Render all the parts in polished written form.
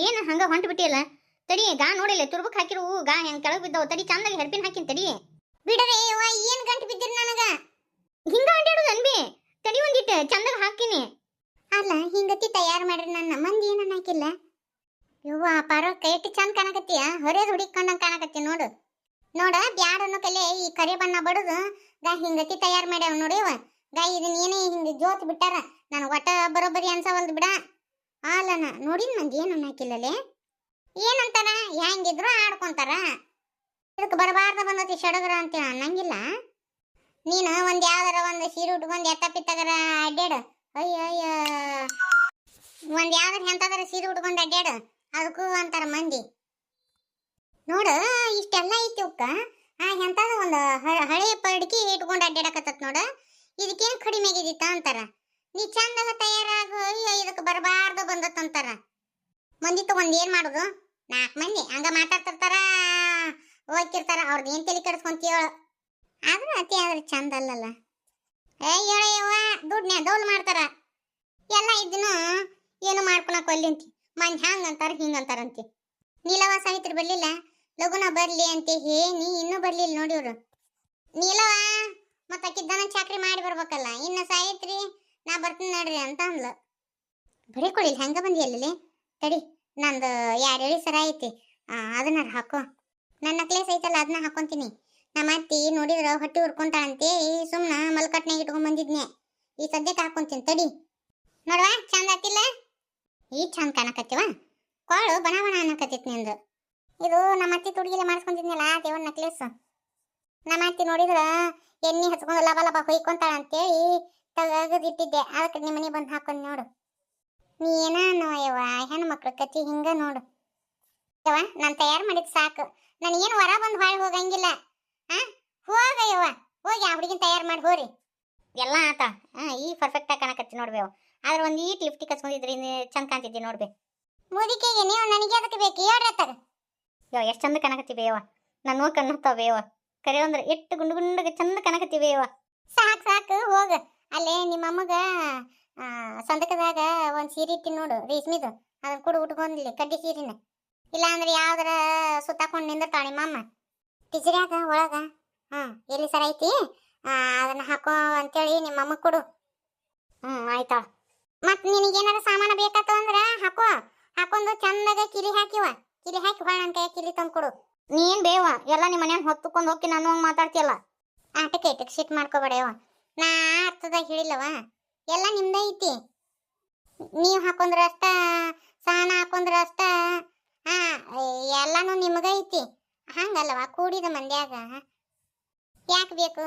ಏನು ಹಂಗ ಹೊಂಟು ಬಿಟ್ಟಿಯಲ್ಲ ತಡಿ ಗಾ ನೋಡಿಲ್ಲ ತುರ್ಬಕ್ ಹಾಕಿರು ಗಾ ಹೆಂಗ್ ಕೆಳಗ್ ಬಿದ್ದಾವ ತಡಿ ಚಂದಾಗಿ ಹೆರ್ಪಿನ ಹಾಕಿನ್ ತಡಿ ಬಿಡರೆ ಯವ್ವ ಏನ್ ಗಂಟು ಬಿದ್ದಿರ ನನಗ ಹಿಂಗ ಅಂಟಾಡುದು ಅನ್ಬಿ ತಡಿ ಒಂದಿಟ್ಟು ಚಂದಾಗ ಹಾಕಿನಿ ಅಲ್ಲ ಹಿಂಗತಿ ತಯಾರು ಮಾಡ್ರಿ ನನ್ನ ಮಂದಿ ಏನ ಹಾಕಿಲ್ಲ ಯವ್ವ ಪಾರೋ ಕೈಟಿ ಚಂದ ಕಾಣಕತ್ತೀಯ ಹೊರೇದ್ ಹುಡಿಕೊಂಡಂಗ್ ಕಾಣಕತ್ತಿ ನೋಡು ನೋಡ ಬ್ಯಾಡ ಅನ್ನೋ ಕಲೆ ಈ ಕರಿ ಬಣ್ಣ ಬಡದು ಗಾ ಹಿಂಗತಿ ತಯಾರು ಮಾಡ್ಯಾವ ನೋಡಿವ ಗಾ ಇದನ್ನ ಏನೇ ಹಿಂಗ ಜೋತ್ ಬಿಟ್ಟಾರ ನನಗೆ ಒಟ್ಟ ಬರೋಬ್ಬರಿ ಅನ್ಸವಲ್ದು ಬಿಡ ಅಲ್ಲನ ನೋಡಿನ ಮಂದಿ ಏನು ಹಾಕಿಲ್ಲಲೆ ಏನಂತಾರ ಹೆಂಗಿದ್ರು ಆಡ್ಕೊಂತಾರ ಇದಕ್ಕೆ ಬರಬಾರ್ದ ಬಂದತಿ ಸಡಗರ ಅಂತ ಅನ್ನಂಗಿಲ್ಲ ನೀನು ಒಂದ್ ಯಾವ್ದಾರ ಒಂದು ಸೀರೆ ಉಟ್ಕೊಂಡ್ ಎತ್ತಪಿತ್ತಗರ ಅಡ್ಡಾಡ ಅಯ್ಯ ಅಯ್ಯ ಒಂದ್ ಯಾವ್ದಾರ ಎಂತದಾರ ಸೀರೆ ಉಟ್ಕೊಂಡ್ ಅಡ್ಡಾಡ ಅದಕ್ಕೂ ಅಂತಾರ ಮಂದಿ ನೋಡು ಇಷ್ಟೆಲ್ಲ ಐತಿ ಉಕ್ಕ ಎಂತದ ಒಂದು ಹಳೆ ಪಡ್ಕಿ ಇಟ್ಕೊಂಡು ಅಡ್ಡಾಡಕತ್ತ ನೋಡ ಇದಕ್ಕೇನು ಕಡಿಮೆ ಆಗಿದಿತ್ತ ಅಂತಾರ ನೀ ಚಂದಾಗ ತಯಾರಾಗು ಇದಕ್ಕೆ ಬರಬಾರ್ದು ಬಂದತ್ತಂತಾರ ಮಂದಿ ತಗೊಂಡ್ ಏನ್ ಮಾಡುದು 4 ಮಂದಿ ಹಂಗ ಮಾತಾಡ್ತಿರ್ತಾರ ಹೋಗ್ತಿರ್ತಾರ ಅವ್ರದ್ದು ಏನ್ ತಲೆ ಕೆಡಿಸ್ಕೊಂತೀವ ಆದ್ರೂ ಅತಿ ಆದ್ರೆ ಚಂದ ಅಲ್ಲಲ್ಲ ಹೇಳಯ್ಯವ್ವ ದುಡ್ಡನ್ನೇ ದೌಲ್ ಮಾಡ್ತಾರ ಎಲ್ಲ ಇದನ್ನು ಏನು ಮಾಡ್ಕೊಳಕ್ ಒಲ್ಲಿಂತಿ ಮಂದಿ ಹಂಗಂತಾರ ಹಿಂಗಂತಾರಂತಿ ನೀಲವ ಸಾಹಿತ್ರಿ ಬರ್ಲಿಲ್ಲ ಲಗುನ ಬರ್ಲಿ ಅಂತ ನೀ ಇನ್ನೂ ಬರ್ಲಿಲ್ಲ ನೋಡಿವ್ರು ನೀಲವ ಮತ್ತ ಅಕ್ಕಿದ್ದನ ಚಾಕ್ರಿ ಮಾಡಿ ಬರ್ಬೇಕಲ್ಲ ಇನ್ನ ಸಾಹಿತ್ರಿ ನಾ ಬರ್ತೀನಿ ನೋಡ್ರಿ ಅಂತ ಅಂದ್ಲು ಬರೀ ಕೊಡಿಲ್ಲ ಹೆಂಗ ಬಂದಿಯಲ್ಲಿ ತಡಿ ನಂದು 2 ಎಳಿ ಸರ ಐತಿ ಅದನ್ನ ಹಾಕೋ ನನ್ನ ನಕ್ಲೇಸ್ ಐತಲ್ಲ ಅದನ್ನ ಹಾಕೊಂತೀನಿ ನಮ್ಮ ಅತ್ತಿ ನೋಡಿದ್ರ ಹೊಟ್ಟಿ ಉರ್ಕೊಂತಾಳಂತೆ ಸುಮ್ನ ಮಲ್ಕಟ್ನಾಗ ಇಟ್ಕೊಂಡ್ ಬಂದಿದ್ನೆ ಈ ಸದ್ಯಕ್ಕೆ ಹಾಕೊಂತೀನಿ ತಡಿ ನೋಡ್ವಾ ಚಂದ ಆತಿಲ್ಲ ಈ ಚಂದ ಕಾಣಕತ್ತಿವ ಕಾಳು ಬಣ ಬಣ ಅನ್ನಕತ್ತಿತ್ ನಿಂದು ಇದು ನಮ್ಮ ಅತ್ತಿ ತುಡುಗಿಲೆ ಮಾಡಿಸ್ಕೊಂತಿದ್ನಲ್ಲ ದೇವರ ನಕ್ಲೇಸ್ ನಮ್ಮ ಅತ್ತಿ ನೋಡಿದ್ರ ಎಣ್ಣೆ ಹಚ್ಕೊಂಡು ಲಬ ಲಬ ಹೊಯ್ಕೊಂತಾಳ ಅಂತೇಳಿ ತೆಗೆದಿಟ್ಟಿದ್ದೆ ಅದಕ್ಕೆ ನಿಮ್ಮ ಮನೆ ಬಂದು ಹಾಕೊಂಡು ನೋಡು ನೀ ಏನೋ ಯವ್ವ ಹೆಣ್ಮಕ್ಳ ಕತಿ ಹಿಂಗ ನೋಡು ಯವ್ವ ನಾನು ತಯಾರು ಮಾಡಿದ್ ಸಾಕು ನನಗೇನು ಹೊರ ಬಂದು ಬಾಳಿ ಹೋಗಂಗಿಲ್ಲ ಹೋಗ ಯವ್ವ ಹೋಗಿ ಆ ಹುಡುಗಿನ ತಯಾರು ಮಾಡಿ ಹೋರಿ ಎಲ್ಲ ಆತ ಈ ಪರ್ಫೆಕ್ಟ್ ಆಗಿ ಕಾಣಕತ್ತಿ ನೋಡ್ಬೇವು ಆದ್ರೆ ಒಂದು ಈಟ್ ಲಿಫ್ಟಿಗೆ ಹಚ್ಕೊಂಡಿದ್ರಿ ಚಂದ ಕಾಣ್ತಿದ್ದಿ ನೋಡ್ಬೇ ಮುದಿಕೆಗೆ ನೀವು ನನಗೆ ಅದಕ್ಕೆ ಬೇಕು ಹೇಳ್ರಿ ಅತ್ತಾಗ ಯೋ ಎಷ್ಟು ಚಂದ ಕಾಣಕತ್ತಿಬೇಯವ ನಾನು ನೋಡಿ ಕಣ್ಣತ್ತಾವೇವ ಕರೆ ಅಂದ್ರೆ ಎಷ್ಟು ಗುಂಡು ಗುಂಡಗೆ ಚಂದ ಕಾಣಕತ್ತಿಬೇಯವ ಸಾಕು ಸಾಕು ಹೋಗ ಅಲ್ಲೇ ನಿಮ್ಮ ಅಮ್ಮಗ ಸಂದಕದಾಗ ಒಂದು ಸೀರೆ ಇಟ್ಟಿ ನೋಡು ರೇಷ್ಮಿದು ಅದನ್ನ ಕೂಡ ಉಟ್ಕೊಂಡ್ಲಿ ಕಡ್ಡಿ ಸೀರಿನ ಇಲ್ಲ ಅಂದ್ರೆ ಯಾವ್ದಾರ ಸುತ್ತಾಕೊಂಡು ನಿಂದಿರ್ತಾಳ ನಿಮ್ಮ ಅಮ್ಮ ಟಿಜರ್ಯಾಗ ಒಳಗ ಎಲ್ಲಿ ಸರ ಐತಿ ಅದನ್ನ ಹಾಕೋ ಅಂತೇಳಿ ನಿಮ್ಮ ಅಮ್ಮ ಕೊಡು ಆಯ್ತಾ ಮತ್ ನಿನಗೇನಾರ ಸಾಮಾನು ಬೇಕಾತ ಅಂದ್ರ ಹಾಕೊಂಡು ಚಂದಾಗ ಕಿಲಿ ಹಾಕಿ ಹೊಳ ನನ್ನ ಕೈ ಕಿಲಿ ತಂದು ಕೊಡು ನೀನ್ ಬೇವ ಎಲ್ಲ ನಿಮ್ಮ ಮನ್ಯಾಗ ಹೊತ್ತುಕೊಂಡು ಹೋಗಿ ನಾನು ಹಂಗೆ ಮಾತಾಡ್ತಿಯಲ್ಲ ಆಟಕ್ಕೆ ಐಟಕ್ಕೆ ಸಿಟ್ ಮಾಡ್ಕೋಬೇಡವ ನಾ ಅರ್ಥದಾಗ ಹೇಳಿಲ್ಲವ ಎಲ್ಲ ನಿಮ್ದ ಐತಿ ನೀವು ಹಾಕೊಂಡ್ರ ಅಷ್ಟ ಸಹನ ಹಾಕೊಂಡ್ರ ಅಷ್ಟ ಎಲ್ಲಾನು ನಿಮಗ ಐತಿ ಹಂಗಲ್ಲವ ಕೂಡಿದ ಮಂದ್ಯಾಗ ಯಾಕೆ ಬೇಕು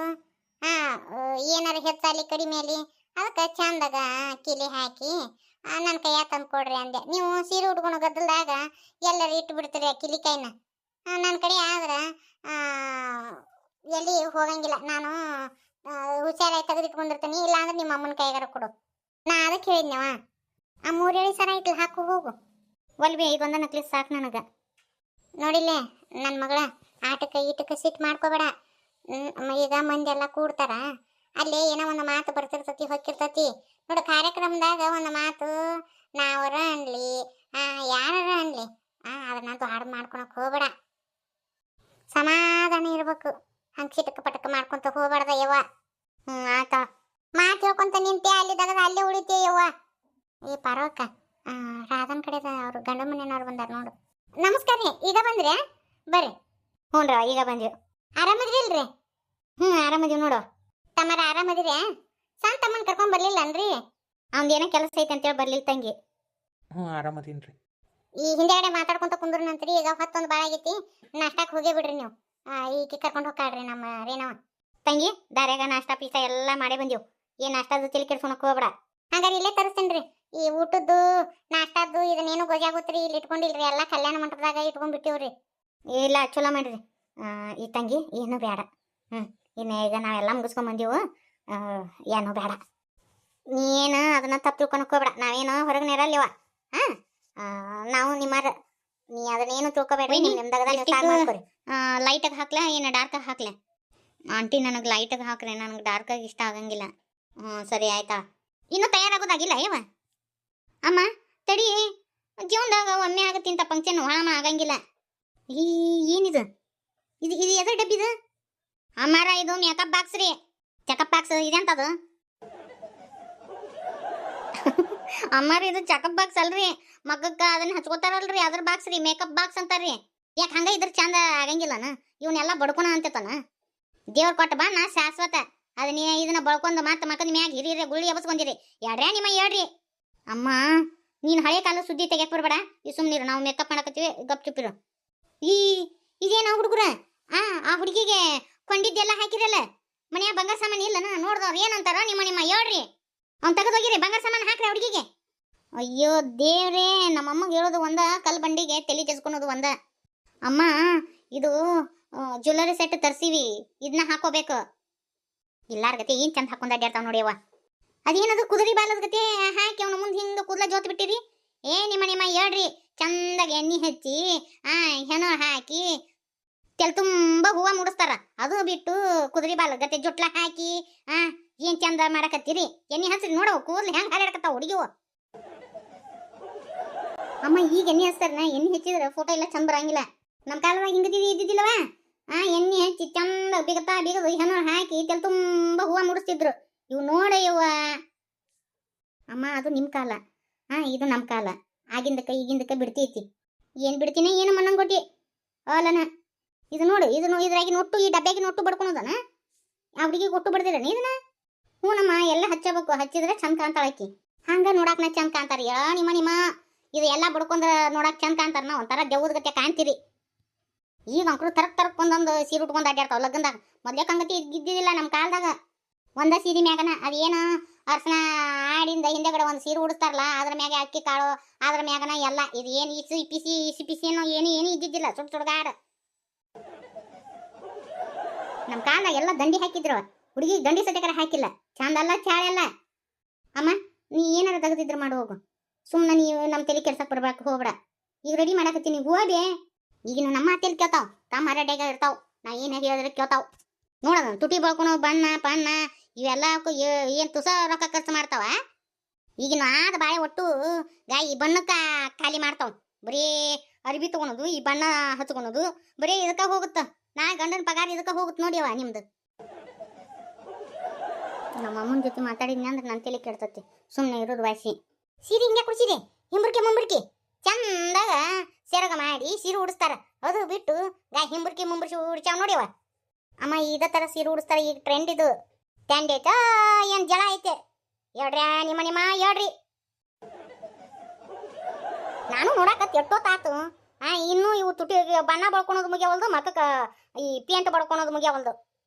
ಏನಾರ ಹೆಚ್ಚಾಲಿ ಕಡಿಮೆ ಅಲ್ಲಿ ಅದಕ್ಕೆ ಚಂದಾಗ ಕಿಲಿ ಹಾಕಿ ನನ್ನ ಕೈಯಾಗ ತಂದು ಕೊಡ್ರಿ ಅಂದೆ ನೀವು ಸೀರೆ ಉಟ್ಕೊಂಡು ಗದ್ದಲ್ದಾಗ ಎಲ್ಲರೂ ಇಟ್ಟು ಬಿಡ್ತೀರಿ ಕಿಲಿ ಕೈನ ನನ್ನ ಕಡೆ ಆದ್ರೆ ಎಲ್ಲಿ ಹೋಗಂಗಿಲ್ಲ ನಾನು ಹುಷಾರಾಗಿ ತೆಗೆದಿಟ್ಕೊಂಡಿರ್ತೀನಿ ಇಲ್ಲ ಅಂದ್ರೆ ನಿಮ್ಮ ಅಮ್ಮನ ಕೈಗಾರ ಕೊಡು ನಾ ಅದಕ್ಕೆ ಹೇಳಿದ್ನವ ಆ 3 ಎಳಿ ಸರ ಇಟ್ಲು ಹಾಕು ಹೋಗು ಒಲ್ಬಿ ಇದೊಂದ ನಕ್ಲಿಸ್ ಸಾಕು ನನಗೆ ನೋಡಿಲ್ಲೇ ನನ್ನ ಮಗಳ ಆಟಕ್ಕೆ ಈಟಕ್ಕೆ ಸಿಟ್ಟು ಮಾಡ್ಕೋಬೇಡ ಈಗ ಮಂದಿ ಎಲ್ಲ ಕೂಡ್ತಾರ ಅಲ್ಲೇ ಏನೋ ಒಂದು ಮಾತು ಬರ್ತಿರ್ತತಿ ಹೊಕ್ಕಿರ್ತತಿ ನೋಡು ಕಾರ್ಯಕ್ರಮದಾಗ ಒಂದು ಮಾತು ನಾವರ ಅನ್ಲಿ ಯಾರ ಅನ್ಲಿ ಅದನ್ನಂತೂ ಹಾಡು ಮಾಡ್ಕೊಳಕ್ ಹೋಗ್ಬೇಡ ಸಮಾಧಾನ ಇರ್ಬೇಕು ಹಂಗೆ ಚಿಟಕ ಪಟಕ ಮಾಡ್ಕೊಂತ ಹೋಗ್ಬಾರ್ದ ಯವ್ವ ಆತ ಮಾತು ಹೇಳ್ಕೊಂತ ನಿಂತೆ ಅಲ್ಲಿ ತಗದ ಅಲ್ಲೇ ಉಳಿತೆ ಯವ್ವ ಈ ಪರವಕ್ಕ ರಾಧನ್ ಕಡೆ ಅವ್ರು ಗಂಡ ಮನೆಯವ್ರು ಬಂದಾರ ನೋಡು ನಮಸ್ಕಾರ ರೀ ಈಗ ಬಂದ್ರಿ ಬರ್ರಿ ಹ್ಞೂನ್ರ ಈಗ ಬಂದೀವಿ ಆರಾಮದಿರಿಲ್ರಿ ಆರಾಮದೀವಿ ನೋಡು ತಮ್ಮರ ಆರಾಮದಿರಿ ಸಣ್ಣ ತಮ್ಮನ್ ಕರ್ಕೊಂಡ್ ಬರ್ಲಿಲ್ಲ ಅನ್ರಿ ಅವ್ನದೇನೋ ಕೆಲಸ ಐತೆ ಅಂತೇಳಿ ಬರ್ಲಿಲ್ಲ ತಂಗಿ ಆರಾಮದೀನ್ರಿ ಈ ಹಿಂದೆಗಡೆ ಮಾತಾಡ್ಕೊಂತ ಕುಂದ್ರು ನಂತ್ರಿ ಈಗ ಹೊತ್ತೊಂದು ಭಾಳ ಆಗೈತಿ ನಾಷ್ಟಾಕ್ ಹೋಗೇ ಬಿಡ್ರಿ ನೀವು ಈಗ ಕರ್ಕೊಂಡು ಹೋಗ್ಕಾಡ್ರಿ ನಮ್ಮ ರೇನವ ತಂಗಿ ದಾರ್ಯಾಗ ನಾಷ್ಟಾ ಪೀಸ ಎಲ್ಲ ಮಾಡೇ ಬಂದೀವು ಏನ್ ನಾಷ್ಟಾದು ತಿಳಿ ಕೆಡ್ಸ್ಕೊಳಕ್ ಹೋಗ್ಬೇಡ ಹಂಗಾರೆ ಇಲ್ಲೇ ತರಿಸ್ತೇನ್ರಿ ಈ ಊಟದ್ದು ನಾಷ್ಟಾದ್ದು ಇದನ್ನೇನು ಗೊತ್ತಾಗುತ್ತ್ರಿ ಇಲ್ಲಿ ಇಟ್ಕೊಂಡಿಲ್ರಿ ಎಲ್ಲ ಕಲ್ಯಾಣ ಮಂಟಪದಾಗ ಇಟ್ಕೊಂಡ್ ಬಿಟ್ಟಿವ್ರಿ ಇಲ್ಲ ಚಲೋ ಮಾಡ್ರಿ ಈ ತಂಗಿ ಏನು ಬೇಡ ಇನ್ನು ಈಗ ನಾವೆಲ್ಲ ಮುಗಿಸ್ಕೊಂಡ್ ಬಂದೀವು ಏನು ಬೇಡ ನೀನು ಅದನ್ನ ತಪ್ಪು ತಿಳ್ಕೊಳಕ್ ಹೋಗ್ಬೇಡ ನಾವೇನು ಹೊರಗೆ ನೆರಲ್ಲಿವ ನಾವು ನಿಮ್ಮರ ನೀ ಅದನ್ನೇನು ತಿಳ್ಕೊಬೇಡ್ರಿ ನಿಮ್ದಾಗ ಲೈಟಾಗಿ ಹಾಕ್ಲಾ ಏನು ಡಾರ್ಕಾಗಿ ಹಾಕ್ಲೆ ಆಂಟಿ ನನಗೆ ಲೈಟಾಗಿ ಹಾಕ್ರಿ ನನಗೆ ಡಾರ್ಕಾಗಿ ಇಷ್ಟ ಆಗಂಗಿಲ್ಲ ಸರಿ ಆಯ್ತಾ ಇನ್ನೂ ತಯಾರಾಗೋದಾಗಿಲ್ಲ ಏವ ಅಮ್ಮ ತಡಿ ಜೀವನದಾಗ ಒಮ್ಮೆ ಆಗತ್ತಿಂತ ಫಂಕ್ಷನ್ ಹಾಮ ಆಗಂಗಿಲ್ಲ. ಈ ಏನಿದು ಇದು ಇದು ಎದ್ರ ಡಬ್ಬಿದು? ಅಮ್ಮಾರ ಇದು ಮೇಕಪ್ ಬಾಕ್ಸ್ ರೀ. ಚೆಕಪ್ ಬಾಕ್ಸ್ ಇದೆಂತದು? ಅಮ್ಮಾರ ಇದು ಚೆಕಪ್ ಬಾಕ್ಸ್ ಅಲ್ರಿ, ಮಗಕ್ಕ ಅದನ್ನ ಹಚ್ಕೋತಾರಲ್ರಿ ಅದ್ರ ಬಾಕ್ಸ್ ರೀ, ಮೇಕಪ್ ಬಾಕ್ಸ್ ಅಂತಾರ್ರಿ. ಯಾಕೆ ಹಂಗ ಇದ್ರ ಚಂದ ಆಗಂಗಿಲ್ಲನ? ಇವನ್ನೆಲ್ಲ ಬಡ್ಕೊಣ ಅಂತತನ. ದೇವ್ರ ಕೊಟ್ಟ ಬಾ ನಾ ಶಾಶ್ವತ. ಅದನ್ನ ಇದನ್ನ ಬಳ್ಕೊಂಡ್ ಮತ್ತ ಮಕ್ಕದ ಮ್ಯಾಗ ಹಿರಿಯರೆ ಗುಳ್ಳಿ ಎಬಸ್ಕೊಂಡಿರಿ. ಯಾಡ್ರ್ಯಾ ನಿಮ್ಮ ಹೇಳ್ರಿ. ಅಮ್ಮ ನೀನ್ ಹಳೆ ಕಾಲ ಸುದ್ದಿ ತೆಗಿಯಕ್ ಬರ್ಬೇಡ. ಈ ಸುಮ್ನಿರು, ನಾವು ಮೇಕಪ್ ಮಾಡಕತ್ತೀವಿ, ಗಪ್ ಚುಪ್ಪಿರು. ಈ ಇದೇನ ಹುಡುಗ್ರ? ಆ ಹುಡುಗಿಗೆ ಕೊಂಡಿದ್ದೆಲ್ಲ ಹಾಕಿರಲ್ಲ, ಮನ್ಯಾಗ ಬಂಗಾರ ಸಾಮಾನು ಇಲ್ಲನ? ನೋಡ್ದವ್ರು ಏನಂತಾರ ನಿಮ್ಮ ಹೇಳ್ರಿ. ಅವ್ನ್ ತೆಗೆದೋಗಿರಿ, ಬಂಗಾರ ಸಾಮಾನು ಹಾಕ್ರಿ ಹುಡುಗಿಗೆ. ಅಯ್ಯೋ ದೇವ್ರೇ, ನಮ್ಮಮ್ಮಗೆ ಹೇಳೋದು ಒಂದ, ಕಲ್ ಬಂಡಿಗೆ ತಲೆ ಜಸ್ಕೊಳೋದು ಒಂದ. ಅಮ್ಮ ಇದು ಜ್ಯುವೆಲ್ಲರಿ ಸೆಟ್ ತರ್ಸಿವಿ, ಇದನ್ನ ಹಾಕೋಬೇಕು. ಇಲ್ಲಾರ ಗತಿ ಏನ್ ಚಂದ ಹಾಕೊಂಡ್ ಅಡ್ಯಾಡ್ತಾವ ನೋಡಿಯವ್ವ. ಅದೇನದು ಕುದುರೆ ಬಾಲದ ಗತಿ ಹಾಕಿ ಅವನ ಮುಂದೆ ಹಿಂಗ ಕೂದಲ ಜೋತ್ ಬಿಟ್ಟಿರಿ. ನಿಮ್ಮ ಹೇಳ್ರಿ, ಚಂದಾಗ ಎಣ್ಣೆ ಹಚ್ಚಿ ಹೆಣ ಹಾಕಿ ತೆಲ್ ತುಂಬ ಹೂವ ಮುಡಿಸ್ತಾರ. ಅದು ಬಿಟ್ಟು ಕುದುರೆ ಬಾಲದ ಗತಿ ಜುಟ್ಲ ಹಾಕಿ ಏನ್ ಚಂದ ಮಾಡಕತ್ತೀರಿ. ಎಣ್ಣೆ ಹಚ್ರಿ ನೋಡವ, ಕೂದಲು ಹೆಂಗ್ ಹಾರಾಡಕತ್ತಾವ ಹುಡುಗಿವ. ಅಮ್ಮ ಈಗ ಎಣ್ಣೆ ಹಚ್ತಾರನ? ಎಣ್ಣೆ ಹಚ್ಚಿದ್ರೆ ಫೋಟೋ ಎಲ್ಲ ಚಂದ ಬರಂಗಿಲ್ಲ. ನಮ್ಮ ಕಾಲದಾಗ ಹಿಂಗದಿ ಇದ್ದಿದ್ದಿಲ್ಲವ. ಎಣ್ಣೆ ಹಚ್ಚಿ ಚಂದ ಬಿಗತಾ ಬಿಗದು ಹೆಣ ಹಾಕಿ ತೆಲ್ ತುಂಬ ಹೂವ ಮುಡಿಸ್ತಿದ್ರು. ಇವು ನೋಡ ಇವ ಅಮ್ಮ, ಅದು ನಿಮ್ ಕಾಲ, ಇದು ನಮ್ ಕಾಲ. ಆಗಿಂದಕ್ಕ ಈಗಿಂದಕ್ಕ ಬಿಡ್ತೈತಿ. ಏನ್ ಬಿಡ್ತೀನಿ ಏನು ಮನ್ನಂಗೊಟ್ಟಿ ಅಲ್ಲನ. ಇದು ನೋಡು, ಇದ್ರಾಗಿ ನೋಟ್ಟು, ಈ ಡಬ್ಬ್ಯಾಗಿ ನೋಟ್ಟು ಬಡ್ಕೊಳೋದನ? ಆ ಹುಡುಗಿಗೆ ಒಟ್ಟು ಬಡ್ದಿರನ ಇದನ್ನ? ಹ್ಞೂನಮ್ಮ, ಎಲ್ಲ ಹಚ್ಚಬೇಕು. ಹಚ್ಚಿದ್ರೆ ಚಂದ ಕಾಣ್ತಾಳಕಿ. ಹಂಗ ನೋಡಾಕ್ ನಾ ಚಂದ ಕಾಣ್ತಾರ. ನಿಮ್ಮ ಇದು ಎಲ್ಲ ಬಡ್ಕೊಂಡ್ರ ನೋಡಾಕ್ ಚಂದ ಕಾಣ್ತಾರ. ನಾ ಒಂಥರ ದೆವ್ವದ ಗತೆ ಕಾಣ್ತೀರಿ. ಈಗ ಅಂಕರು ತರಕ್ ಒಂದೊಂದು ಸೀರೆ ಉಟ್ಕೊಂಡ್ ಅಡ್ಯಾಡ್ತಾವ ಲಗ್ನದಾಗ. ಮೊದ್ಲೇ ಕಂಗತಿ ಇದ್ದಿದ್ದಿಲ್ಲ ನಮ್ಮ ಕಾಲದಾಗ. ಒಂದ ಸೀರೆ ಮ್ಯಾಗನ ಅದೇನು ಅರ್ಶನ ಆಡಿಂದ ಹಿಂದೆಗಡೆ ಒಂದು ಸೀರೆ ಉಡಿಸ್ತಾರಲ್ಲ, ಅದ್ರ ಮ್ಯಾಗ ಅಕ್ಕಿ ಕಾಳು, ಅದ್ರ ಮ್ಯಾಗನ ಎಲ್ಲ. ಇದು ಏನು ಇಸಿ ಪಿಸಿ ಏನೋ ಏನು ಇದ್ದಿದ್ದಿಲ್ಲ. ಸುಡ್ಗಾಡ ನಮ್ಮ ಕಾಲದಾಗ ಎಲ್ಲ ದಂಡಿ ಹಾಕಿದ್ರು. ಹುಡುಗಿ ದಂಡಿ ಸಟಕರ ಹಾಕಿಲ್ಲ. ಚಂದ ಅಲ್ಲ ಚಾಳೆಲ್ಲ. ಅಮ್ಮ ನೀ ಏನಾರ ತೆಗೆದಿದ್ರು ಮಾಡು ಹೋಗು. ಸುಮ್ಮನೆ ನೀವು ನಮ್ಮ ತಲೆ ಕೆಡ್ಸಕ್ ಬರ್ಬೇಕು ಹೋಗ್ಬೇಡ. ಈಗ ರೆಡಿ ಮಾಡಕತ್ತೀನಿ, ಹೋಗಿ. ಈಗಿನ ನಮ್ಮ ಮಾತೇಲಿ ಕೇಳ್ತಾವ್, ತಮ್ಮ ಹರಡ್ಯಾಗ ಇರ್ತಾವ್. ನಾ ಏನು ಹೇಳಿದ್ರೆ ಕೇಳ್ತಾವ್. ನೋಡೋಣ ತುಟಿ ಬಳ್ಕೊಳೋ ಬಣ್ಣ ಪಣ್ಣ ಇವೆಲ್ಲ ಏನ್ ತುಸ ರೊಕ್ಕ ಖರ್ಚು ಮಾಡ್ತಾವ. ಈಗಿನ ಆದ ಬಾಳೆ ಒಟ್ಟು ಗಾಯಿ ಬಣ್ಣಕ್ಕ ಖಾಲಿ ಮಾಡ್ತಾವ್. ಬರೀ ಅರಿಬಿ ತಗೊಳೋದು, ಈ ಬಣ್ಣ ಹಚ್ಕೊಳೋದು, ಬರೀ ಇದಕ್ಕ ಹೋಗುತ್ತ. ನಾ ಗಂಡನ ಪಗಾರ ಇದಕ್ಕ ಹೋಗುತ್ತ ನೋಡಿಯವ ನಿಮ್ದು. ನಮ್ಮ ಅಮ್ಮನ ಜೊತೆ ಮಾತಾಡಿದ್ನಿ ಅಂದ್ರೆ ನನ್ನ ತಲೆ ಕೆಡ್ತತಿ. ಸುಮ್ಮನೆ ಇರೋದು ವಾಸಿ. ಸೀರೆ ಹಿಂಗೆ ಕುಡ್ಸಿರಿ, ಹಿಂಬರ್ಕಿ ಮುಂಬರ್ಕಿ ಚಂದಾಗ ಸೆರಗ ಮಾಡಿ ಸೀರೆ ಉಡಿಸ್ತಾರ. ಅದು ಬಿಟ್ಟು ಹಿಂಬರ್ಕಿ ಮುಂಬರ್ಸಿ ಉಡ್ಚಾವ್ ನೋಡಿಯವ. ಅಮ್ಮ ಇದ ತರ ಸೀರೆ ಉಡಿಸ್ತಾರ. ಈಗ ಟ್ರೆಂಡ್ ಇದು. ಟ್ರೆಂಡ್ ಐತ ಏನ್ ಜಳ ಐತೆ ಹೇಳ್ರಿ. ನಿಮ್ಮ ಹೇಳ್ರಿ. ನಾನು ನೋಡಾಕತ್ ಎಷ್ಟೊತ್ತಾತು. ಇನ್ನೂ ಇವು ತುಟಿ ಬಣ್ಣ ಬಳ್ಕೊಳೋದು ಮುಗಿಯವಲ್ದು, ಮಕ್ಕಕ್ಕ ಈ ಪೇಂಟ್ ಬಳ್ಕೊಳೋದು ಮುಗಿಯವಲ್ದು.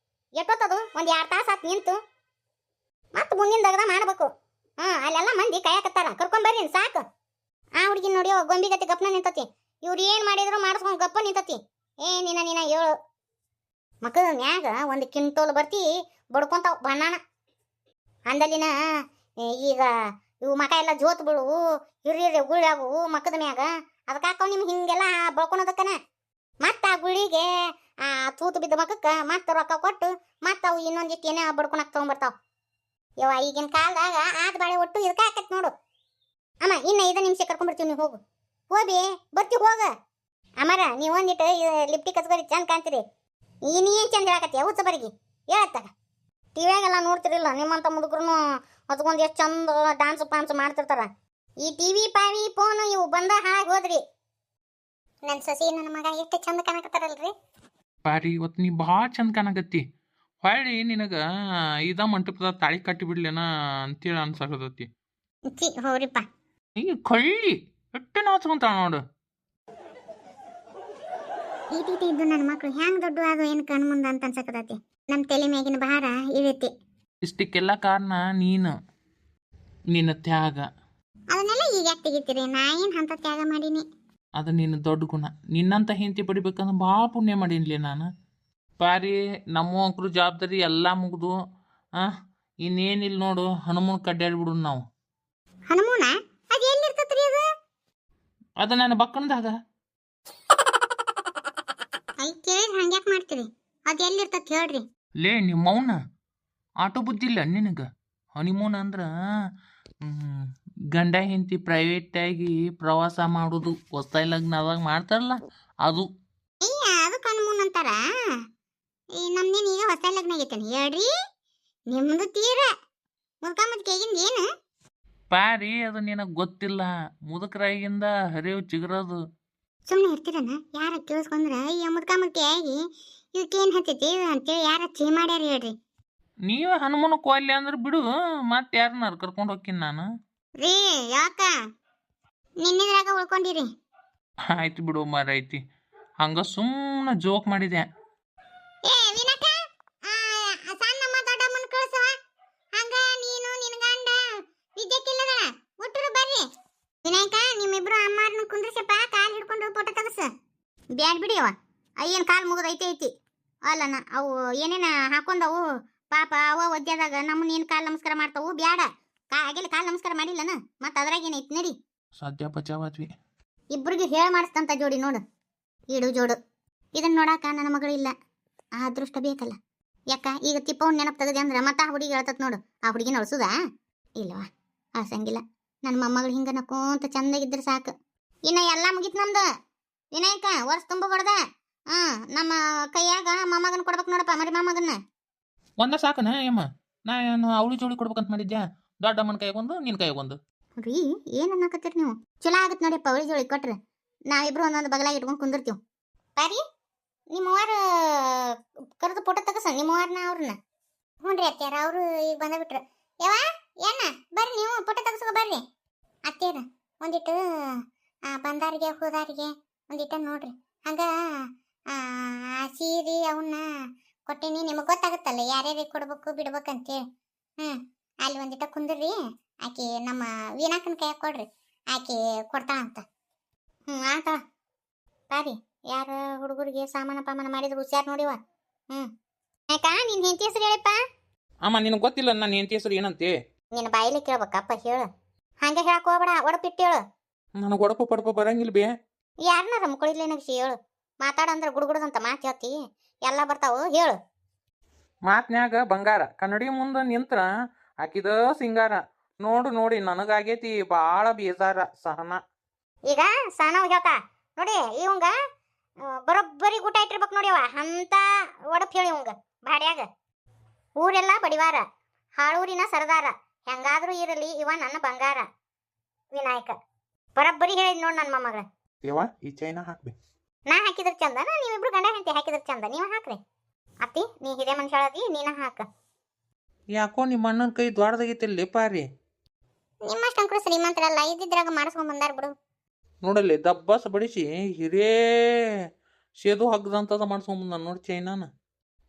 ಎಷ್ಟೊತ್ತದು? ಒಂದ್ 2 ತಾಸು ಆತು ನಿಂತು. ಮತ್ತೆ ಮುಂದಿನ ದಗದ ಮಾಡ್ಬೇಕು. ಅಲ್ಲೆಲ್ಲ ಮಂದಿ ಕಾಯಕತ್ತಾರ, ಕರ್ಕೊಂಬರ್ರಿ ಸಾಕು. ಆ ಹುಡುಗಿ ನೋಡಿ ಗೊಂಬಿ ಗತಿ ಗಪ್ಪನ ನಿಂತತಿ. ಇವ್ರು ಏನ್ ಮಾಡಿದ್ರು ಮಾಡಿಸ್ಕೊಂಡ್ ಗಪ್ಪ ನಿಂತತಿ. ನೀನ ಹೇಳು. ಮಕ್ಕಳ ಮ್ಯಾಗ 1 ಕ್ವಿಂಟೋಲ್ ಬರ್ತಿ ಬಡ್ಕೊಂತಾವ್ ಬಣ್ಣನ. ಅಂದಲಿನ ಈಗ ಇವು ಮಕ ಎಲ್ಲ ಜೋತ್ ಬೀಳು, ಹಿರಿಯರೆ ಗುಳ್ಯಾಗು ಮಕ್ಕದ ಮ್ಯಾಗ. ಅದಕ್ಕಾಕವ್ ನಿಮ್ಗೆ ಹಿಂಗೆಲ್ಲ ಬಳ್ಕೊಳೋದಕ್ಕನ. ಮತ್ತ ಆ ಗುಳಿಗೆ ತೂತು ಬಿದ್ದ ಮಕ್ಕಕ್ಕ ಮತ್ತೆ ರೊಕ್ಕ ಕೊಟ್ಟು ಮತ್ತೆ ಅವು ಇನ್ನೊಂದಿಷ್ಟು ಏನೇ ಬಡ್ಕೊಳಕ್ ತಗೊಂಡ್ಬರ್ತಾವ್. ಯವ್ವ ಈಗಿನ ಕಾಲದಾಗ ಆದ ಬಾಳೆ ಒಟ್ಟು ಇದಕ್ಕ ಹಾಕತ್ ನೋಡು. ಅಮ್ಮ ಇನ್ನ 5 ನಿಮಿಷ ಕರ್ಕೊಂಡ್ಬರ್ತೀವಿ, ನೀವು ಹೋಗು. ಹೋಗಿ ಬರ್ತೀವಿ ಹೋಗ. ಅಮ್ಮರ ನೀವು ಒಂದಿಟ್ಟು ಲಿಪ್ಟಿಕ್ ಹಚ್ಕೋರಿ, ಚಂದ ಕಾಣ್ತೀರಿ. ನೀ ಏನ್ ಚಂದ ಹೇಳಕತ್ತಿ ಉತ್ಸ ಬರಿಗೆ ಹೇಳತ್ತಾಗ. ಟಿವಿಯಾಗೆಲ್ಲ ನೋಡ್ತಿರಿಲ್ಲ ನಿಮ್ಮಂತ ಮುದುಕರು ಹಚ್ಕೊಂಡು ಎಷ್ಟು ಚಂದ ಡಾನ್ಸ್ ಪಾನ್ಸ್ ಮಾಡ್ತಿರ್ತಾರ. ಈ ಟಿವಿ ಪಾವಿ ಫೋನ್ ಇವು ಬಂದ ಹಾಳಾಗಿ ಹೋದ್ರಿ. ನನ್ನ ಸೊಸಿ ನನ್ನ ಮಗ ಎಷ್ಟು ಚಂದ ಕಾಣಕತ್ತಾರಲ್ರಿ. ಪಾರಿ ಇವತ್ತು ನೀ ಭಾಳ ಚಂದ ಕಾಣಕತ್ತಿ. ಹೊಳ್ಳಿ ನಿನಗೆ ಇದ ಮಂಟಪದ ತಾಳಿ ಕಟ್ಟಿ ಬಿಡ್ಲೇನ ಅಂತೇಳಿ ಅನ್ಸಕತ್ತತಿ. ಹೋಗ್ರಿಪ್ಪ. ಈಗ ಕಳ್ಳಿ ಎಟ್ಟು ನಾಚ್ಕೊಂತಾಳ ನೋಡು. ಇದ್ದು ನನ್ನ ಮಕ್ಳು ಹೆಂಗ್ ದೊಡ್ಡ ಅದು ಏನು ಕಣ್ ಮುಂದ ಅಂತ ಅನ್ಸಕತೈತಿ. ನಮ್ಮ ತಲೆ ಮ್ಯಾಗಿನ ಭಾರ ಇಳಿತಿ. ಇಷ್ಟಕ್ಕೆಲ್ಲ ಕಾರಣ ನಿನ್ನ ತ್ಯಾಗ. ಅದನ್ನೆಲ್ಲ ಈಗ ಯಾಕೆ ತೆಗಿತೀರಿ? ನಾ ಏನ್ ಅಂತ ತ್ಯಾಗ ಮಾಡೀನಿ? ಅದು ನಿನ್ನ ದೊಡ್ಡ ಗುಣ. ನಿನ್ನಂತ ಹೆಂಡತಿ ಪಡಿಬೇಕಂದ್ರೆ ಭಾಳ ಪುಣ್ಯ ಮಾಡೀನ್ಲಿ ನಾನು. ಪಾರಿ ನಮ್ಮ ಮಕ್ಕಳು ಜವಾಬ್ದಾರಿ ಎಲ್ಲ ಮುಗಿದು ಇನ್ನೇನಿಲ್ಲ ನೋಡು, ಹನುಮನ್ ಕಡ್ಡಾಡ್ಬಿಡು ನಾವು. ಹನುಮೂನ ಅದು ಎಲ್ಲಿರ್ತತ್ರಿ? ಅದು ನನ್ನ ಬಕ್ಕಣದಾಗ. ಕೇಳಿದ್ರೆ ಹಂಗ್ಯಾಕೆ ಮಾಡ್ತೀರಿ? ಅದು ಎಲ್ಲಿರ್ತತ್ ಹೇಳ್ರಿ. ಲೇ ನಿಮ್ಮ ಮೌನ ಆಟೋ ಬುದ್ಧಿಲ್ಲ ನಿನಗೆ. ಹನಿಮೂನ್ ಅಂದ್ರೆ ಗಂಡ ಹೆಂಡತಿ ಪ್ರೈವೇಟಾಗಿ ಪ್ರವಾಸ ಮಾಡೋದು ಹೊಸ್ತಾಯಿ ಲಗ್ನ ಅದಾಗ ಮಾಡ್ತಾರಲ್ಲ ಅದು. ಅದು ಕಣ್ಮೂನ್ ಅಂತಾರ. ಈ ನಮ್ದೇನು ಈಗ ಹೊಸ ಲಗ್ನ ಆಗೈತೇನೆ ಹೇಳ್ರಿ. ನಿಮ್ದು ತೀರ ಮುದ್ಕಿಂದ ಏನು ಪಾರಿ ಅದು ನಿನಗೆ ಗೊತ್ತಿಲ್ಲ. ಮುದುಕರಾಗಿಂದ ಹರಿವು ಚಿಗುರೋದು. ಸುಮ್ಮನೆ ಇರ್ತೀರನ? ಯಾರ ಕೇಳಿಸ್ಕೊಂಡ್ರ ಈ ಮುದ್ಕಿ ಆಗಿ ಇವಕ್ಕೇನು ಹತ್ತೈತಿ ಅಂತೇಳಿ ಯಾರ ಚೇ ಮಾಡ್ಯಾರ ಹೇಳ್ರಿ. ನೀವೇ ಹನುಮನ ಕೊಲ್ಲಿ ಅಂದ್ರೆ ಬಿಡು, ಮತ್ತೆ ಯಾರನ್ನಾರು ಕರ್ಕೊಂಡು ಹೋಗ್ತೀನಿ ನಾನು. ರೀ ಯಾಕ ನಿನ್ನೆದ್ರಾಗ ಉಳ್ಕೊಂಡಿರಿ? ಆಯ್ತು ಬಿಡು ಮಾರೈತಿ, ಹಂಗ ಸುಮ್ಮನೆ ಜೋಕ್ ಮಾಡಿದೆ. ಏ ವಿನಕ, ಸಣ್ಣಮ್ಮ ದೊಡ್ಡಮ್ಮನ ಕಳ್ಸವ. ಹಂಗ ನೀನು ನಿನ್ನ ಗಂಡ ವಿದ್ಯಕ್ಕಿಲ್ಲದ ಒಟ್ಟರು ಬರ್ರಿ. ವಿನಾಯಕ, ನಿಮ್ಮಿಬ್ರು ಅಮ್ಮಾರನ್ನ ಕುಂದ್ರಿಸಪ್ಪ, ಕಾಲ್ ಹಿಡ್ಕೊಂಡು ಫೋಟೋ ತಗಸ. ಬ್ಯಾಡ್ ಬಿಡಿಯವ, ಅಯ್ಯನ್ ಕಾಲ್ ಮುಗಿದೈತಿ ಐತಿ ಅಲ್ಲನ. ಅವು ಏನೇನ ಹಾಕೊಂಡವು ಪಾಪ, ಅವ ಒದ್ಯದಾಗ ನಮ್ಮನ್ನೇನು ಕಾಲ್ ನಮಸ್ಕಾರ ಮಾಡ್ತಾವು. ಬ್ಯಾಡ, ಆಗಲಿ ಕಾಲ್ ನಮಸ್ಕಾರ ಮಾಡಿಲ್ಲನ, ಮತ್ತೆ ಅದ್ರಾಗ ಏನೈತಿ ನಡಿ. ಸದ್ಯ ಬಚಾವಾದ್ವಿ. ಇಬ್ರಿಗೆ ಹೇಳ ಮಾಡಿಸ್ತಂತ ಜೋಡಿ ನೋಡು, ಇಡು ಜೋಡು. ಇದನ್ನ ನೋಡಾಕ ನನ್ನ ಮಗಳಿಲ್ಲ, ಆ ಅದೃಷ್ಟ ಬೇಕಲ್ಲ. ಯಾಕ ಈಗ ತಿಪ್ಪವನ್ನ ನೆನಪು ತೆಗದೆ ಅಂದ್ರೆ ಮತ್ತೆ ಆ ಹುಡುಗಿ ಹೇಳ್ತತ್ ನೋಡು, ಆ ಹುಡುಗಿನ ಅಳ್ಸುದಾ? ಇಲ್ಲವಾ, ಅಳ್ಸಂಗಿಲ್ಲ. ನನ್ನ ಮೊಮ್ಮಗಳು ಹಿಂಗ ನಕ್ಕೋಂತ ಚಂದಾಗಿದ್ರೆ ಸಾಕು. ಇನ್ನ ಎಲ್ಲ ಮುಗಿತ್ ನಮ್ದು. ವಿನಾಯಕ ವರ್ಷ ತುಂಬ ಹೊಡೆದ. ನಮ್ಮ ಕೈಯಾಗ ಮೊಮ್ಮಗನ ಕೊಡ್ಬೇಕು ನೋಡಪ್ಪ, ಮರಿ ಮೊಮ್ಮಗನ್ನ. ಒಂದ ಸಾಕನ ಅಮ್ಮ? ನಾನು ಅವಳಿ ಜೋಳಿ ಕೊಡ್ಬೇಕಂತ ಮಾಡಿದ್ಯಾ. ದೊಡ್ಡಮ್ಮನ ಕೈಗೊಂದು, ನಿನ್ನ ಕೈಗೊಂದು. ರೀ ಏನ್ ಅನ್ನಕತ್ತೀರಿ ನೀವು? ಚಲೋ ಆಗತ್ ನೋಡಿಪ್ಪ, ಅವಳಿ ಜೋಳಿ ಕೊಟ್ರೆ ನಾವಿಬ್ರು ಒಂದೊಂದು ಬಗಲಾಗಿ ಇಟ್ಕೊಂಡು ಕುಂದಿರ್ತೀವಿ. ಬಾರಿ ನಿಮ್ಮವಾರ ಕರೆದು ಫೋಟೋ ತಗಸ, ನಿಮ್ಮವಾರನ ಅವ್ರನ್ನ. ಹ್ಞೂ ರೀ ಅತ್ಯಾರ, ಅವರು ಈಗ ಬಂದ್ಬಿಟ್ರು. ಯಾವ ಏನ ಬರ್ರಿ ನೀವು ಫೋಟೋ ತಗಸ್ಕೊ ಬರ್ರಿ. ಅತ್ಯಾರ ಒಂದಿಟ್ಟು ಬಂದಾರಿಗೆ ಹೋದಾರಿಗೆ ಒಂದಿಟ್ಟ ನೋಡ್ರಿ. ಹಂಗ ಸೀರೆ ಅವನ್ನ ಕೊಟ್ಟೀನಿ, ನಿಮಗೆ ಗೊತ್ತಾಗುತ್ತಲ್ಲ ಯಾರ್ಯಾರಿಗೆ ಕೊಡ್ಬೇಕು ಬಿಡ್ಬೇಕಂತೇಳಿ. ಅಲ್ಲಿ ಒಂದಿಟ್ಟ ಕುಂದ್ರಿ, ಆಕೆ ನಮ್ಮ ವೀನಾಕನ ಕೈಯಾಗ ಕೊಡ್ರಿ, ಆಕೆ ಕೊಡ್ತಾಳಂತ. ಆತ ಬಾರಿ. ಯಾರ ಹುಡುಗರಿಗೆ ಸಾಮಾನ ಪಾಮಾನ ಮಾಡಿದ್ರು ಹುಷಾರ್ ನೋಡಿವ. ಯಾಕ ನಿನ್ ಹೆಂಡತಿ ಹೆಸರು ಹೇಳಿಪ್ಪ? ಅಮ್ಮ ನಿನಗೆ ಗೊತ್ತಿಲ್ಲ ನನ್ನ ಹೆಂಡತಿ ಹೆಸರು ಏನಂತೆ? ನಿನ್ನ ಬಾಯಿಲೆ ಕೇಳ್ಬೇಕಪ್ಪ, ಹೇಳು. ಹಂಗೆ ಹೇಳಕ್ ಹೋಗ್ಬೇಡ, ಒಡಪಿಟ್ಟು ಹೇಳು. ನನಗೆ ಒಡಪ ಪಡಪ ಬರಂಗಿಲ್ಲ ಬೇ. ಯಾರನ್ನಾರ ಮುಕ್ಕಳಿಲ್ಲ ನಗಿಸಿ ಹೇಳು. ಮಾತಾಡಂದ್ರೆ ಗುಡುಗುಡದಂತ ಮಾತು ಹೇಳ್ತಿ, ಎಲ್ಲ ಬರ್ತಾವು, ಹೇಳು. ಮಾತ್ನ್ಯಾಗ ಬಂಗಾರ, ಕನ್ನಡಿ ಮುಂದೆ ನಿಂತ್ರ ಆಕಿದ ಸಿಂಗಾರ. ನೋಡು ನೋಡಿ ನನಗಾಗೈತಿ ಭಾಳ ಬೇಜಾರ ಸಹನ. ಈಗ ಸಹನ ಹೇಳ್ಕ ನೋಡಿ, ಇವಂಗ ಬರೋಬ್ಬರಿ ಊಟ ಇಟ್ಟಿರ್ಬೇಕು ನೋಡಿವ ಅಂತ ಒಡಪ್ ಹೇಳಿ. ಇವಂಗ ಬಾಡ್ಯಾಗ ಊರೆಲ್ಲ ಬಡಿವಾರ, ಹಾಳೂರಿನ ಸರದಾರ, ಹೆಂಗಾದ್ರೂ ಇರಲಿ ಇವ ನನ್ನ ಬಂಗಾರ. ವಿನಾಯಕ ಬರೋಬ್ಬರಿ ಹೇಳಿದ್ ನೋಡ್ ನನ್ನ ಮೊಮ್ಮಗಳ. ಈ ಚೈನಾ ಹಾಕ್ಬಿ. ನಾ ಹಾಕಿದ್ರ ಚಂದ, ನೀವಿಬ್ರು ಗಂಡ ಹೆಂಡತಿ ಹಾಕಿದ್ರ ಚಂದ. ನೀವ ಹಾಕ್ರಿ ಅತ್ತಿ, ನೀ ಹಿರಿಯ ಮನುಷ್ಯ ಅದಿ, ನೀನ ಹಾಕ. ಯಾಕೋ ನಿಮ್ಮ ಅಣ್ಣನ ಕೈ ದ್ವಾರದಾಗೈತಿಲ್ಲ ಪಾರಿ. ನಿಮ್ಮಷ್ಟು ಅಂಕರು ಶ್ರೀಮಂತರಲ್ಲ, ಇದ್ದಿದ್ರಾಗ ಮಾಡಿಸ್ಕೊಂಡ್ ಬಂದಾರ ಬಿಡು. ನೋಡಲ್ಲಿ ದಬ್ಬಸ್ ಬಡಿಸಿ ಹಿರೇ ಸೇದು ಹಗ್ಗದಂತದ ಮಾಡ್ಸ್ಕೊಂಬಂದ ನೋಡಿ ಚೈನಾನ.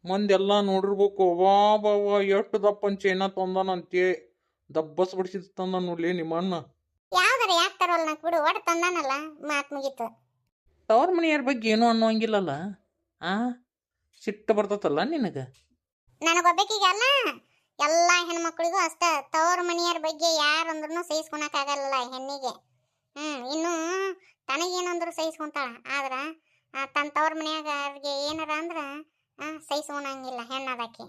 ಮಂದೆಲ್ಲ ನೋಡಿರ್ಬೇಕು, ವಾ ಬಾವಾ ಎಷ್ಟು ದಪ್ಪನ್ ಚೈನಾ ತಂದಾನಂತೆ. ದಬ್ಬಸ್ ಬಡಿಸಿದ ತಂದ ನೋಡ್ಲಿ ನಿಮ್ಮ ಅಣ್ಣ. ಯಾವ್ದಾರ ಯಾಕೆ ತರೋಲ್ಲ ನಾಕ್ ಬಿಡು, ಒಟ್ಟು ತಂದಾನಲ್ಲ, ಮಾತು ಮುಗೀತು. ತವ್ರ ಮನೆಯವ್ರ ಬಗ್ಗೆ ಏನೂ ಅನ್ನೋಂಗಿಲ್ಲಲ್ಲ. ಸಿಟ್ಟು ಬರ್ತತಲ್ಲ ನಿನಗೆ? ನನಗೊಬ್ಬಕಿಗೆ ಅಲ್ಲ, ಎಲ್ಲ ಹೆಣ್ಮಕ್ಳಿಗೂ ಅಷ್ಟ. ತವ್ರ ಮನೆಯವ್ರ ಬಗ್ಗೆ ಯಾರಂದ್ರೂ ಸಹಿಸ್ಕೊಳಕ್ಕಾಗಲ್ಲ ಹೆಣ್ಣಿಗೆ. ಇನ್ನು ತನಗೇನಂದ್ರು ಸಹಿಸ್ಕೊಂತಾಳ, ಆದ್ರ ತನ್ನ ತವ್ರ ಮನ್ಯಾಗ ಅವ್ರಿಗೆ ಏನಾರ ಅಂದ್ರ ಸಹಿಸ್ಕೊಳಂಗಿಲ್ಲ ಹೆಣ್ಣದಾಕಿ.